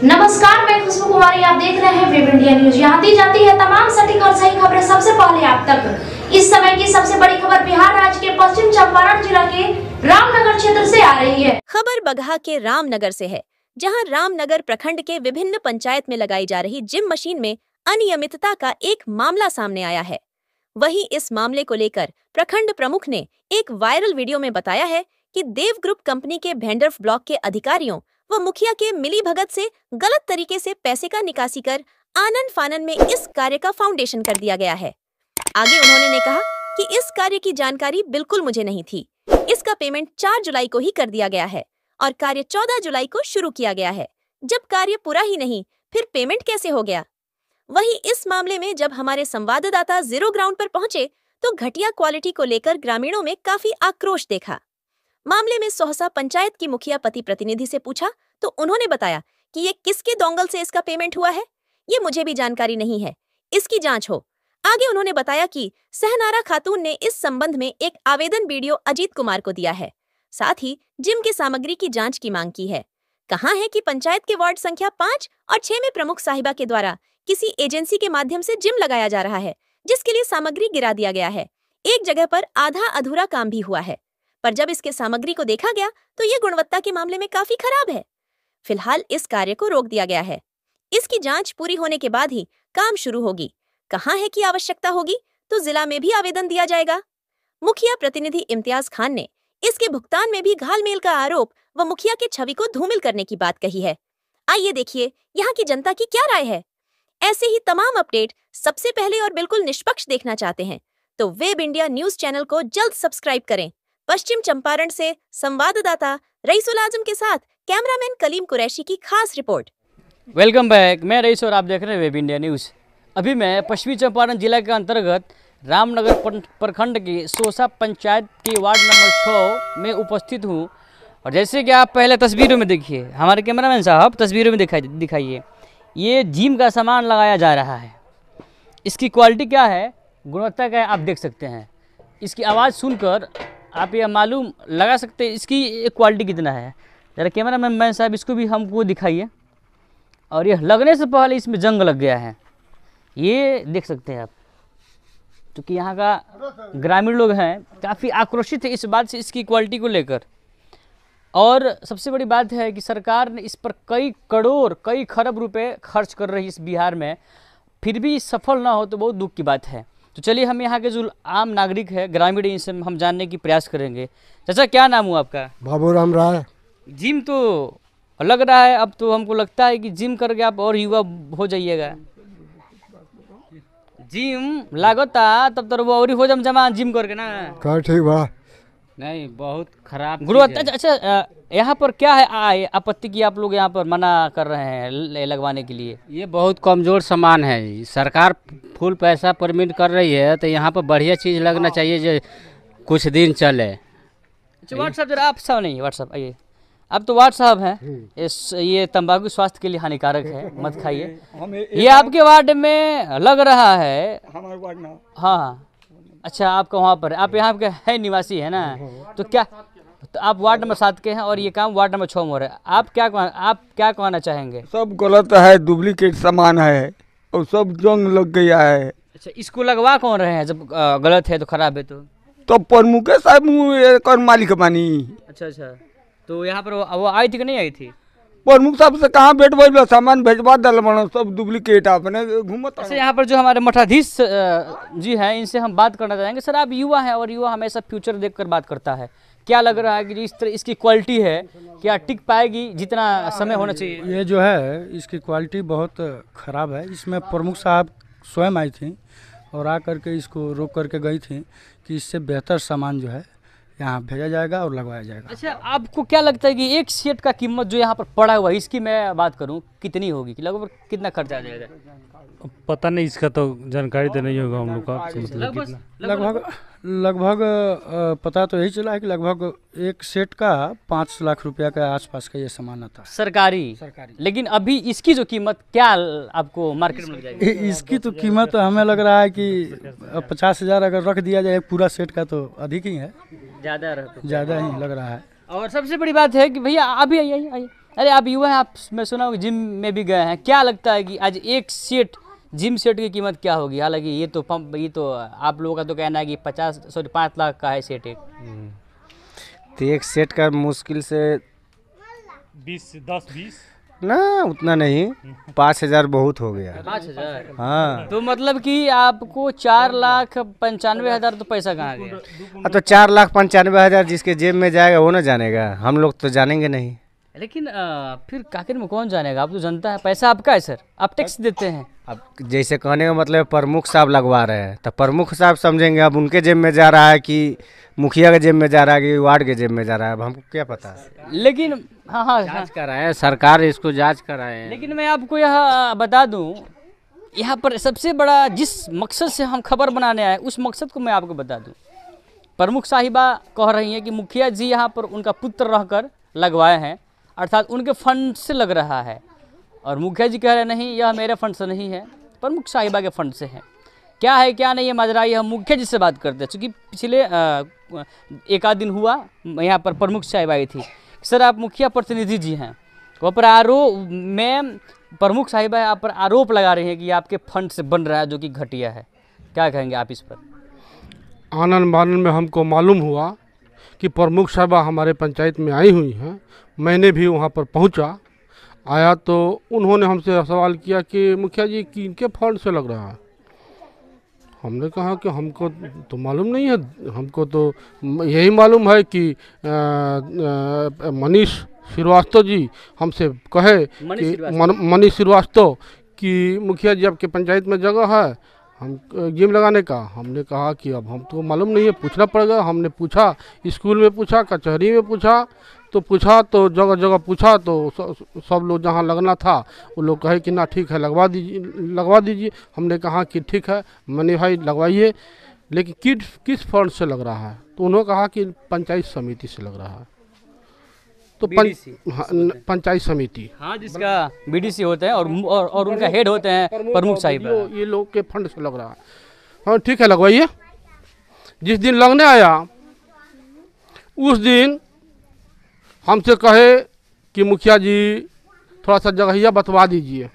नमस्कार, मैं खुशबू कुमारी। आप देख रहे हैं वेब इंडिया न्यूज। यहाँ दी जाती है तमाम सटीक और सही खबरें सबसे पहले आप तक। इस समय की सबसे बड़ी खबर बिहार राज्य के पश्चिम चंपारण जिला के रामनगर क्षेत्र से आ रही है। खबर बगहा के रामनगर से है, जहां रामनगर प्रखंड के विभिन्न पंचायत में लगाई जा रही जिम मशीन में अनियमितता का एक मामला सामने आया है। वहीं इस मामले को लेकर प्रखंड प्रमुख ने एक वायरल वीडियो में बताया है कि देव ग्रुप कंपनी के भेंडर्फ ब्लॉक के अधिकारियों व मुखिया के मिलीभगत से गलत तरीके से पैसे का निकासी कर आनन फानन में इस कार्य का फाउंडेशन कर दिया गया है। आगे उन्होंने ने कहा कि इस कार्य की जानकारी बिल्कुल मुझे नहीं थी। इसका पेमेंट 4 जुलाई को ही कर दिया गया है और कार्य 14 जुलाई को शुरू किया गया है। जब कार्य पूरा ही नहीं, फिर पेमेंट कैसे हो गया? वहीं इस मामले में जब हमारे संवाददाता जीरो ग्राउंड पर पहुंचे तो घटिया क्वालिटी को लेकर ग्रामीणों में काफी आक्रोश देखा। मामले में सोहसा पंचायत की मुखिया पति प्रतिनिधि से पूछा तो उन्होंने बताया कि ये किसके दोंगल से इसका पेमेंट हुआ है, ये मुझे भी जानकारी नहीं है, इसकी जांच हो। आगे उन्होंने बताया कि सहनारा खातून ने इस संबंध में एक आवेदन वीडियो अजीत कुमार को दिया है। साथ ही जिम की सामग्री की जांच की मांग की है। कहा है कि पंचायत के वार्ड संख्या 5 और 6 में प्रमुख साहिबा के द्वारा किसी एजेंसी के माध्यम से जिम लगाया जा रहा है, जिसके लिए सामग्री गिरा दिया गया है। एक जगह पर आधा अधूरा काम भी हुआ है, पर जब इसके सामग्री को देखा गया तो ये गुणवत्ता के मामले में काफी खराब है। फिलहाल इस कार्य को रोक दिया गया है। इसकी जांच पूरी होने के बाद ही काम शुरू होगी। कहा है कि आवश्यकता होगी तो जिला में भी आवेदन दिया जाएगा। मुखिया प्रतिनिधि इम्तियाज खान ने इसके भुगतान में भी घालमेल का आरोप व मुखिया के छवि को धूमिल करने की बात कही है। आइए देखिए यहाँ की जनता की क्या राय है। ऐसे ही तमाम अपडेट सबसे पहले और बिल्कुल निष्पक्ष देखना चाहते हैं तो वेब इंडिया न्यूज चैनल को जल्द सब्सक्राइब करें। पश्चिम चंपारण से संवाददाता रईसुल आजम के साथ कैमरामैन कलीम कुरैशी की खास रिपोर्ट। वेलकम बैक, मैं रईस और आप देख रहे हैं वेब इंडिया न्यूज़। अभी मैं पश्चिमी चंपारण जिला के अंतर्गत रामनगर प्रखंड की सोहसा पंचायत के वार्ड नंबर 6 में उपस्थित हूँ। और जैसे कि आप पहले तस्वीरों में देखिए, हमारे कैमरामैन साहब तस्वीरों में दिखाइए, ये जिम का सामान लगाया जा रहा है। इसकी क्वालिटी क्या है, गुणवत्ता क्या है, आप देख सकते हैं। इसकी आवाज़ सुनकर आप यह मालूम लगा सकते हैं इसकी क्वालिटी कितना है। ज़रा कैमरामैन साहब इसको भी हमको दिखाइए। और यह लगने से पहले इसमें जंग लग गया है, ये देख सकते हैं आप। क्योंकि यहाँ का ग्रामीण लोग हैं काफ़ी आक्रोशित है इस बात से, इसकी क्वालिटी को लेकर। और सबसे बड़ी बात है कि सरकार ने इस पर कई करोड़ कई खरब रुपए खर्च कर रही है इस बिहार में, फिर भी सफल ना हो तो बहुत दुख की बात है। तो चलिए हम यहाँ के जो आम नागरिक है, ग्रामीण, इनसे हम जानने की प्रयास करेंगे। चाचा, क्या नाम हुआ आपका? बाबू राम राय। जिम तो लग रहा है, अब तो हमको लगता है कि जिम करके आप और युवा हो जाइएगा। जिम लागता तब तो वो और हो जमा जिम करके ना। का ठीक बा? नहीं, बहुत खराब गुणवत्ता। अच्छा, यहाँ पर क्या है आपत्ति की आप लोग यहाँ पर मना कर रहे हैं लगवाने के लिए? ये बहुत कमज़ोर सामान है। सरकार फुल पैसा परमिट कर रही है तो यहाँ पर बढ़िया चीज़ लगना चाहिए जो कुछ दिन चले। अच्छा, व्हाट्सअप जरा आप साहब नहीं, व्हाट्सअप आइए। अब तो व्हाट्सअप है, ये तंबाकू स्वास्थ्य के लिए हानिकारक है, मत खाइए। ये आपके वार्ड में लग रहा है? हमारे वार्ड में। हाँ, अच्छा, आपका वहाँ पर, आप यहाँ के है निवासी है ना? तो क्या, तो आप वार्ड नंबर 7 के हैं और ये काम वार्ड नंबर 6 में हो रहा है। आप क्या कहना चाहेंगे? सब गलत है, डुप्लीकेट सामान है और सब जंग लग गया है। अच्छा, इसको लगवा कौन रहे हैं जब गलत है तो खराब है तो प्रमुख साहब मालिक बानी। अच्छा, तो यहाँ पर वो आई थी कि नहीं आई थी? प्रमुख साहब से कहाँ बैठ बैठ सामान भेजवा दल बना, सब डुप्लीकेट आपने घूमत। अच्छा, यहाँ पर जो हमारे मठाधीश जी हैं, इनसे हम बात करना चाहेंगे। सर, आप युवा हैं और युवा हमेशा फ्यूचर देखकर बात करता है। क्या लग रहा है कि इस तरह इसकी क्वालिटी है, क्या टिक पाएगी जितना समय होना चाहिए? ये जो है इसकी क्वालिटी बहुत ख़राब है। इसमें प्रमुख साहब स्वयं आई थी और आ करके इसको रोक करके गई थी कि इससे बेहतर सामान जो है यहाँ भेजा जाएगा और लगवाया जाएगा। अच्छा, आपको क्या लगता है कि एक सेट का कीमत जो यहाँ पर पड़ा हुआ है, इसकी मैं बात करूँ, कितनी होगी, कि लगभग कितना खर्चा आ जाएगा? पता नहीं, इसका तो जानकारी तो नहीं होगा हम लोग का। मतलब लगभग पता तो यही चला है कि लगभग एक सेट का 5 लाख रुपया के आसपास का ये सामान आता है, सरकारी। लेकिन अभी इसकी जो कीमत क्या आपको मार्केट में लग जाएगी? इसकी तो कीमत हमें लग रहा है कि 50,000 अगर रख दिया जाए पूरा सेट का तो अधिक ही है, ज़्यादा ही लग रहा है। और सबसे बड़ी बात है कि भैया अभी आइए अरे आप युवा हैं, आप मैं सुना हूँ जिम में भी गए हैं, क्या लगता है कि आज एक सेट जिम सेट की कीमत क्या होगी? हालांकि ये तो आप लोगों का तो कहना है कि 5 लाख का है सेट एक। तो एक सेट का मुश्किल से 10-20 ना, उतना नहीं, 5,000 बहुत हो गया। 5,000? हाँ, तो मतलब कि आपको 4,95,000 तो पैसा कहाँ गया? तो 4,95,000 जिसके जेब में जाएगा वो ना जानेगा, हम लोग तो जानेंगे नहीं। लेकिन फिर काकर में कौन जानेगा? आप तो जनता है, पैसा आपका है सर, आप टैक्स देते हैं। अब जैसे कहने का मतलब प्रमुख साहब लगवा रहे हैं तो प्रमुख साहब समझेंगे अब उनके जेब में जा रहा है कि मुखिया के जेब में जा रहा है कि वार्ड के जेब में जा रहा है, अब हमको क्या पता। लेकिन हाँ, जांच कराए सरकार, इसको जांच कराए। लेकिन मैं आपको यह बता दूं, यहाँ पर सबसे बड़ा जिस मकसद से हम खबर बनाने आए उस मकसद को मैं आपको बता दूं। प्रमुख साहिबा कह रही हैं कि मुखिया जी यहाँ पर उनका पुत्र रहकर लगवाए हैं, अर्थात उनके फंड से लग रहा है, और मुखिया जी कह रहे नहीं यह मेरे फंड से नहीं है, प्रमुख साहिबा के फंड से है। क्या है क्या नहीं ये माजरा, ये हम मुखिया जी से बात करते हैं। चूँकि पिछले एक आध दिन हुआ यहाँ पर प्रमुख साहिबा आई थी, सर आप मुखिया प्रतिनिधि जी हैं, वहाँ पर आरोप में प्रमुख साहिबा यहाँ पर आरोप लगा रही हैं कि आपके फंड से बन रहा है, जो कि घटिया है। क्या कहेंगे आप इस पर? आनंद बानन में हमको मालूम हुआ कि प्रमुख साहिबा हमारे पंचायत में आई हुई हैं। मैंने भी वहाँ पर आया तो उन्होंने हमसे सवाल किया कि मुखिया जी किनके फंड से लग रहा है। हमने कहा कि हमको तो मालूम नहीं है, हमको तो यही मालूम है कि मनीष श्रीवास्तव जी हमसे कहे कि मनीष श्रीवास्तव कि मुखिया जी आपके पंचायत में जगह है हम जिम लगाने का। हमने कहा कि अब हमको मालूम नहीं है, पूछना पड़ेगा। हमने पूछा, स्कूल में पूछा, कचहरी में पूछा तो जगह जगह पूछा तो सब लोग जहाँ लगना था वो लोग कहे कि ना ठीक है लगवा दीजिए। हमने कहा कि ठीक है मनी भाई लगवाइए, लेकिन किस फंड से लग रहा है? तो उन्होंने कहा कि पंचायत समिति से लग रहा है। तो पंचायत समिति, हाँ, जिसका बीडीसी होते हैं और उनका हेड होते हैं प्रमुख साहिब, ये लोग के फंड से लग रहा है। हाँ ठीक है लगवाइए। जिस दिन लगने आया उस दिन हमसे कहे कि मुखिया जी थोड़ा सा जगहिया बतवा दीजिए।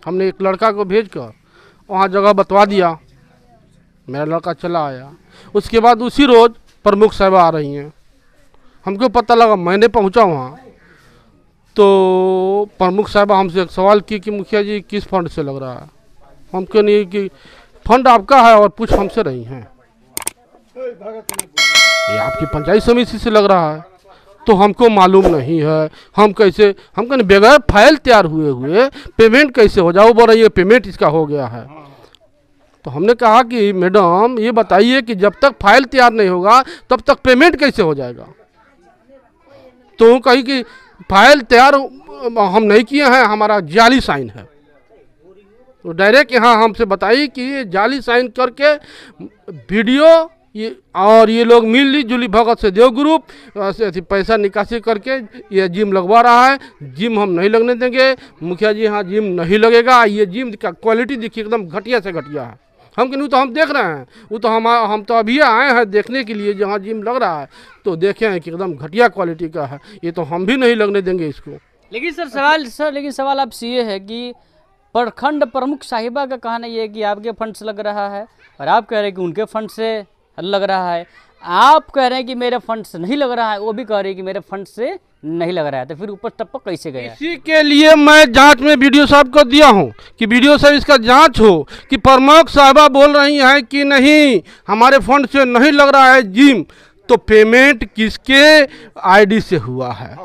हमने एक लड़का को भेजकर वहाँ जगह बतवा दिया, मेरा लड़का चला आया। उसके बाद उसी रोज़ प्रमुख साहिबा आ रही हैं। हमको पता लगा, मैंने पहुँचा वहाँ तो प्रमुख साहिबा हमसे एक सवाल की कि मुखिया जी किस फंड से लग रहा है। हमको नहीं कि फंड आपका है और पूछ हमसे रही हैं, ये आपकी पंचायत समिति से लग रहा है। तो हमको मालूम नहीं है, हम कहने बगैर फाइल तैयार हुए पेमेंट कैसे हो जाए? वो बोल रही है पेमेंट इसका हो गया है। तो हमने कहा कि मैडम ये बताइए कि जब तक फाइल तैयार नहीं होगा तब तक पेमेंट कैसे हो जाएगा? तो कही कि फाइल तैयार हम नहीं किए हैं, हमारा जाली साइन है। तो डायरेक्ट यहाँ हमसे बताइए कि ये जाली साइन करके वीडियो ये लोग मिली जुली भगत से देव ग्रुप पैसा निकासी करके ये जिम लगवा रहा है। जिम हम नहीं लगने देंगे मुखिया जी, यहाँ जिम नहीं लगेगा। ये जिम का क्वालिटी देखिए एकदम घटिया से घटिया है। हम तो हम देख रहे हैं, वो तो हम तो अभी आए हैं देखने के लिए जहाँ जिम लग रहा है, तो देखे हैं कि एकदम घटिया क्वालिटी का है। ये तो हम भी नहीं लगने देंगे इसको। लेकिन सवाल आपसे ये है कि प्रखंड प्रमुख साहिबा का कहना ये है कि आपके फंड से लग रहा है और आप कह रहे हैं कि उनके फंड से लग रहा है। आप कह रहे हैं कि मेरे फंड से नहीं लग रहा है, वो भी कह रहे हैं कि मेरे फंड से नहीं लग रहा है। तो फिर ऊपर टप्पक कैसे गया? इसी के लिए मैं जांच में वीडियो साहब को दिया हूं कि वीडियो साहब इसका जांच हो कि प्रमुख साहिबा बोल रही हैं कि नहीं हमारे फंड से नहीं लग रहा है जिम। तो पेमेंट किसके आईडी से हुआ है?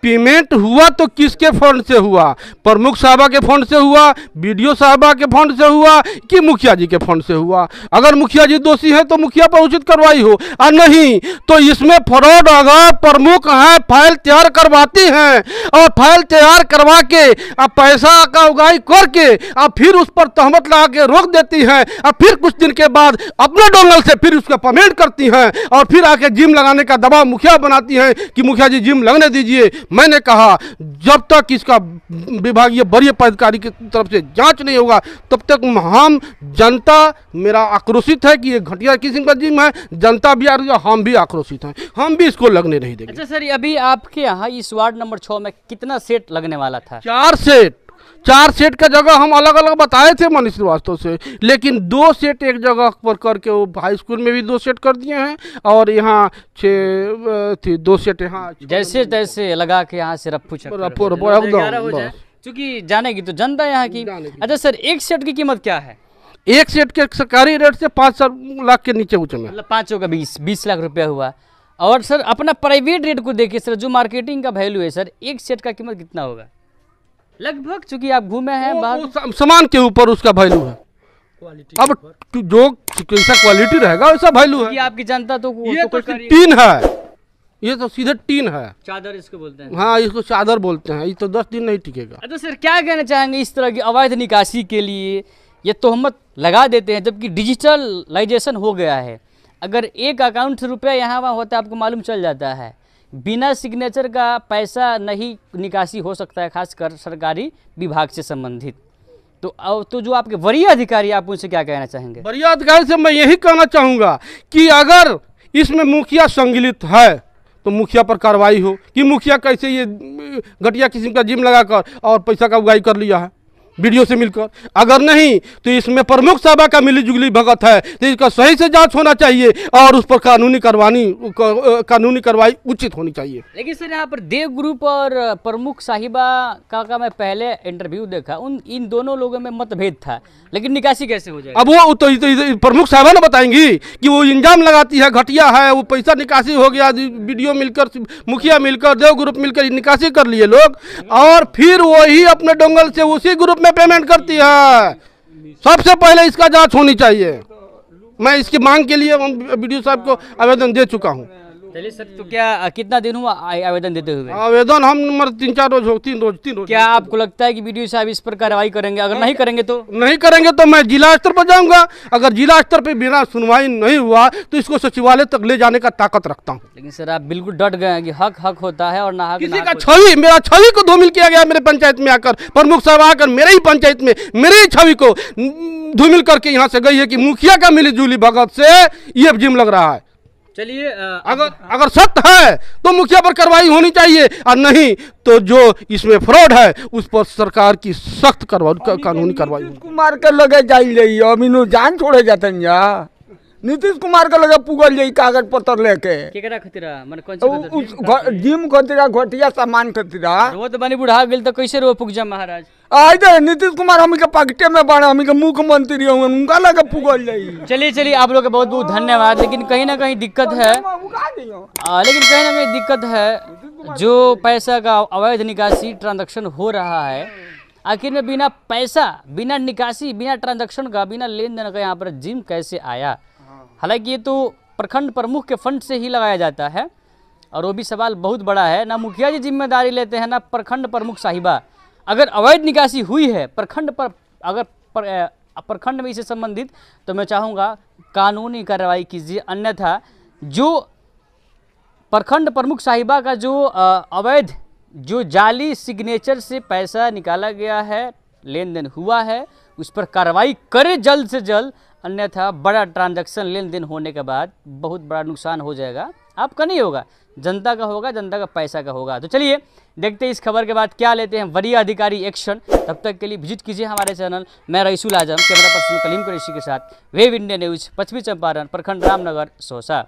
पेमेंट हुआ तो किसके फंड से हुआ? प्रमुख साहिबा के फंड से हुआ, बीडीओ साहिबा के फंड से हुआ कि मुखिया जी के फंड से हुआ? अगर मुखिया जी दोषी है तो मुखिया पर उचित कार्रवाई हो, और नहीं तो इसमें फ्रॉड अगर प्रमुख है फाइल तैयार करवाती हैं और फाइल तैयार करवा के अब पैसा का उगाई करके अब फिर उस पर तहमत लगा के रोक देती हैं, अब फिर कुछ दिन के बाद अपने डोंगल से फिर उसका पेमेंट करती हैं और फिर आके जिम लगाने का दबाव मुखिया बनाती हैं कि मुखिया जी जिम लगने दीजिए। मैंने कहा जब तक इसका विभागीय वरीय पदाधिकारी की तरफ से जांच नहीं होगा तब तक हम जनता मेरा आक्रोशित है कि ये घटिया किस्म का जिम है। जनता भी हम भी आक्रोशित हैं, हम भी इसको लगने नहीं देंगे। अच्छा सर, अभी आपके यहाँ इस वार्ड नंबर 6 में कितना सेट लगने वाला था? 4 सेट का जगह हम अलग अलग बताए थे मनीष श्रीवास्तव से, लेकिन 2 सेट एक जगह पर करके वो हाई स्कूल में भी 2 सेट कर दिए हैं और यहाँ 2 सेट यहाँ जैसे तैसे लगा के यहाँ से रफ्फू एकदम, क्योंकि जानेगी तो जनता यहाँ की। अच्छा सर, एक सेट की कीमत क्या है? एक सेट के सरकारी रेट से 5 लाख के नीचे ऊँचे में, मतलब 5 का 20 लाख रुपया हुआ। और सर अपना प्राइवेट रेट को देखिए सर, जो मार्केटिंग का वैल्यू है सर, एक सेट का कीमत कितना होगा लगभग? चूंकि आप घूमे हैं बाहर, सामान के ऊपर उसका वैल्यू है। अब जो जैसा क्वालिटी रहेगा वैसा वैल्यू है। आपकी जनता तो ये तो टीन है, ये तो सीधे टीन है, चादर इसको बोलते हैं। हाँ, इसको चादर बोलते हैं। ये तो 10 दिन नहीं टिकेगा। अच्छा सर, क्या कहना चाहेंगे इस तरह की अवैध निकासी के लिए? ये तोहमत लगा देते हैं जबकि डिजिटलाइजेशन हो गया है। अगर एक अकाउंट से रुपया यहाँ वहाँ होता है आपको मालूम चल जाता है। बिना सिग्नेचर का पैसा नहीं निकासी हो सकता है, खासकर सरकारी विभाग से संबंधित। तो जो आपके वरीय अधिकारी, आप उनसे क्या कहना चाहेंगे? वरीय अधिकारी से मैं यही कहना चाहूँगा कि अगर इसमें मुखिया संलिप्त है तो मुखिया पर कार्रवाई हो कि मुखिया कैसे ये घटिया किस्म का जिम लगाकर और पैसा का उगाही कर लिया है वीडियो से मिलकर। अगर नहीं तो इसमें प्रमुख सभा का मिली जुगली भगत है, तो इसका सही से जांच होना चाहिए और उस पर कानूनी कार्रवाई उचित होनी चाहिए। लेकिन सर यहाँ पर देव ग्रुप और प्रमुख साहिबा का मैं पहले इंटरव्यू देखा, इन दोनों लोगों में मतभेद था, लेकिन निकासी कैसे हो जाएगी? अब वो तो प्रमुख साहिबा ने बताएंगी कि वो इंजाम लगाती है, घटिया है, वो पैसा निकासी हो गया, वीडियो मिलकर मुखिया मिलकर देव ग्रुप मिलकर निकासी कर लिए लोग, और फिर वही अपने डोंगल से उसी ग्रुप में पेमेंट करती है। सबसे पहले इसका जांच होनी चाहिए। मैं इसकी मांग के लिए वीडियो साहब को आवेदन दे चुका हूं। चलिए सर, तो क्या कितना दिन हुआ आवेदन देते हुए? आवेदन हम 3-4 रोज हो, 3 रोज। क्या आपको लगता है कि वीडियो साहब इस पर कार्रवाई करेंगे? अगर नहीं करेंगे तो मैं जिला स्तर पर जाऊंगा। अगर जिला स्तर पर बिना सुनवाई नहीं हुआ तो इसको सचिवालय तक ले जाने का ताकत रखता हूँ। लेकिन सर आप बिल्कुल डट गए हैं कि हक होता है और ना हक। किसी का छवि, मेरा छवि को धूमिल किया गया मेरे पंचायत में आकर। प्रमुख साहब आकर मेरे ही पंचायत में मेरे ही छवि को धूमिल करके यहाँ से गई है कि मुखिया का मिली जुली भगत से ये जिम लग रहा है। चलिए, अगर सत्य है तो मुखिया पर कार्रवाई होनी चाहिए, और नहीं तो जो इसमें फ्रॉड है उस पर सरकार की सख्त कानूनी कार्रवाई। नीतीश कुमार के लगे जाइए, अमीनो जान छोड़े जाते नीतीश कुमार के लगे पुगल जाई कागज पत्र लेके। केकरा खतरा माने कौन सी जिम खतरा, घटिया सामान खतरा। वो तो बनी बुढ़ा गेल तो कैसे रो पुग जा महाराज? आई दे नीतीश कुमार हम के पकटे में बाड़ा, हम के मुख्यमंत्री हूं, उनका लगे पुगल जाई। चलिए आप लोग का बहुत बहुत धन्यवाद। लेकिन कहीं ना कहीं दिक्कत है, जो पैसा का अवैध निकासी ट्रांजैक्शन हो रहा है, आखिर में बिना पैसा, बिना निकासी, बिना ट्रांजैक्शन का, बिना लेन देन का यहाँ पर जिम कैसे आया? हालांकि ये तो प्रखंड प्रमुख के फंड से ही लगाया जाता है, और वो भी सवाल बहुत बड़ा है। ना मुखिया जी जिम्मेदारी लेते हैं, ना प्रखंड प्रमुख साहिबा। अगर अवैध निकासी हुई है प्रखंड में इससे संबंधित, तो मैं चाहूँगा कानूनी कार्रवाई कीजिए। अन्यथा जो प्रखंड प्रमुख साहिबा का जो अवैध, जो जाली सिग्नेचर से पैसा निकाला गया है, लेन देन हुआ है, उस पर कार्रवाई करे जल्द से जल्द। अन्यथा बड़ा ट्रांजैक्शन लेन देन होने के बाद बहुत बड़ा नुकसान हो जाएगा। आपका नहीं होगा, जनता का होगा, जनता का पैसा का होगा। तो चलिए देखते हैं इस खबर के बाद क्या लेते हैं वरीय अधिकारी एक्शन। तब तक के लिए विजिट कीजिए हमारे चैनल। मैं रईसुल आजम, कैमरा पर्सन कलीम कुरैशी के साथ वेब इंडिया न्यूज़, पश्चिमी चंपारण, प्रखंड रामनगर, सोसा।